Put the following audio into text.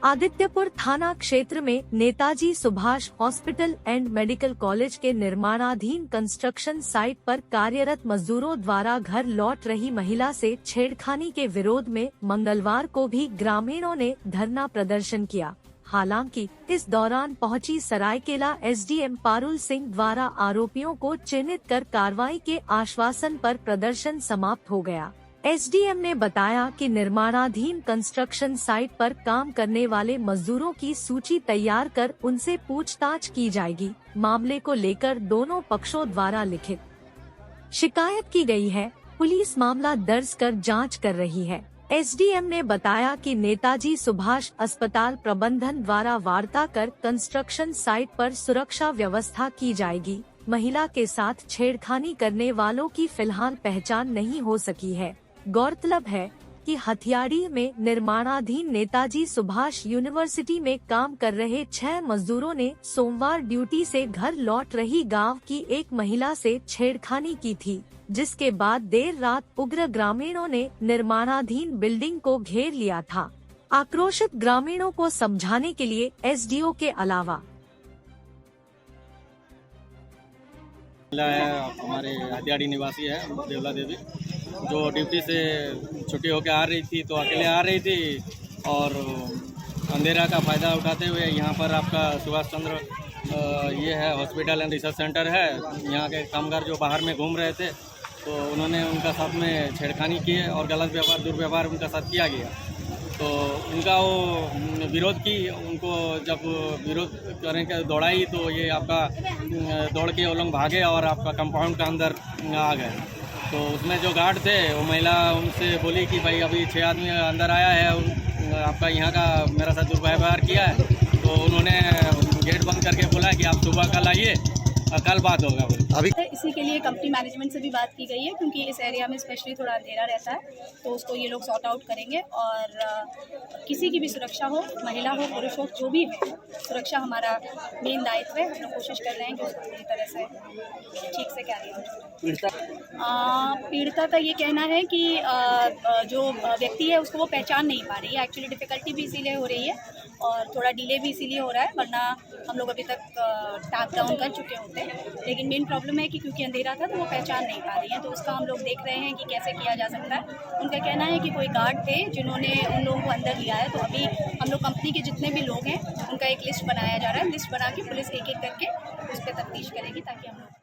आदित्यपुर थाना क्षेत्र में Netaji Subhash hospital and medical college के निर्माणाधीन कंस्ट्रक्शन साइट पर कार्यरत मजदूरों द्वारा घर लौट रही महिला से छेड़खानी के विरोध में मंगलवार को भी ग्रामीणों ने धरना प्रदर्शन किया। हालांकि इस दौरान पहुंची सरायकेला एसडीएम पारुल सिंह द्वारा आरोपियों को चिन्हित कर कार्रवाई के आश्वासन पर प्रदर्शन समाप्त हो गया। एसडीएम ने बताया कि निर्माणाधीन कंस्ट्रक्शन साइट पर काम करने वाले मजदूरों की सूची तैयार कर उनसे पूछताछ की जाएगी। मामले को लेकर दोनों पक्षों द्वारा लिखित शिकायत की गई है। पुलिस मामला दर्ज कर जांच कर रही है। एसडीएम ने बताया कि नेताजी सुभाष अस्पताल प्रबंधन द्वारा वार्ता कर कंस्ट्रक्शन साइट पर सुरक्षा व्यवस्था की जाएगी। महिला के साथ छेड़खानी करने वालों की फिलहाल पहचान नहीं हो सकी है। गौरतलब है कि हथियाड़ी में निर्माणाधीन नेताजी सुभाष यूनिवर्सिटी में काम कर रहे 6 मजदूरों ने सोमवार ड्यूटी से घर लौट रही गांव की एक महिला से छेड़खानी की थी, जिसके बाद देर रात उग्र ग्रामीणों ने निर्माणाधीन बिल्डिंग को घेर लिया था। आक्रोशित ग्रामीणों को समझाने के लिए एसडीओ के अलावा हमारे हथियाड़ी निवासी है देवला देवी, जो ड्यूटी से छुट्टी होकर आ रही थी, तो अकेले आ रही थी और अंधेरा का फ़ायदा उठाते हुए यहाँ पर आपका सुभाष चंद्र ये है हॉस्पिटल एंड रिसर्च सेंटर है, यहाँ के कामगार जो बाहर में घूम रहे थे, तो उन्होंने उनका साथ में छेड़खानी की है और गलत व्यवहार दुर्व्यवहार उनका साथ किया गया। तो उनका वो विरोध की, उनको जब विरोध करने के दौड़ाई तो ये आपका दौड़ के वो लोग भागे और आपका कंपाउंड का अंदर आ गए। तो उसमें जो गार्ड थे वो महिला उनसे बोली कि भाई अभी 6 आदमी अंदर आया है, आपका यहाँ का मेरा साथ दुर्व्यवहार किया है। तो उन्होंने गेट बंद करके बोला कि आप सुबह कल आइए, कल बात होगा। अभी इसी के लिए कंपनी मैनेजमेंट से भी बात की गई है, क्योंकि इस एरिया में स्पेशली थोड़ा अंधेरा रहता है, तो उसको ये लोग सॉर्ट आउट करेंगे। और किसी की भी सुरक्षा हो, महिला हो पुरुष हो, जो भी हो, सुरक्षा हमारा मेन दायित्व है। हम लोग कोशिश कर रहे हैं कि उसको पूरी तरह से ठीक से कैरी हो। पीड़िता का ये कहना है कि जो व्यक्ति है उसको वो पहचान नहीं पा रही है। एक्चुअली डिफ़िकल्टी भी इसीलिए हो रही है और थोड़ा डिले भी इसीलिए हो रहा है, वरना हम लोग अभी तक टैप डाउन कर चुके होते हैं। लेकिन मेन प्रॉब्लम है कि क्योंकि अंधेरा था तो वो पहचान नहीं पा रही हैं, तो उसका हम लोग देख रहे हैं कि कैसे किया जा सकता है। उनका कहना है कि कोई गार्ड थे जिन्होंने उन लोगों को अंदर लिया है। तो अभी हम लोग कंपनी के जितने भी लोग हैं उनका एक लिस्ट बनाया जा रहा है। लिस्ट बना के पुलिस एक एक करके उस पर तफ्तीश करेगी, ताकि हम लोग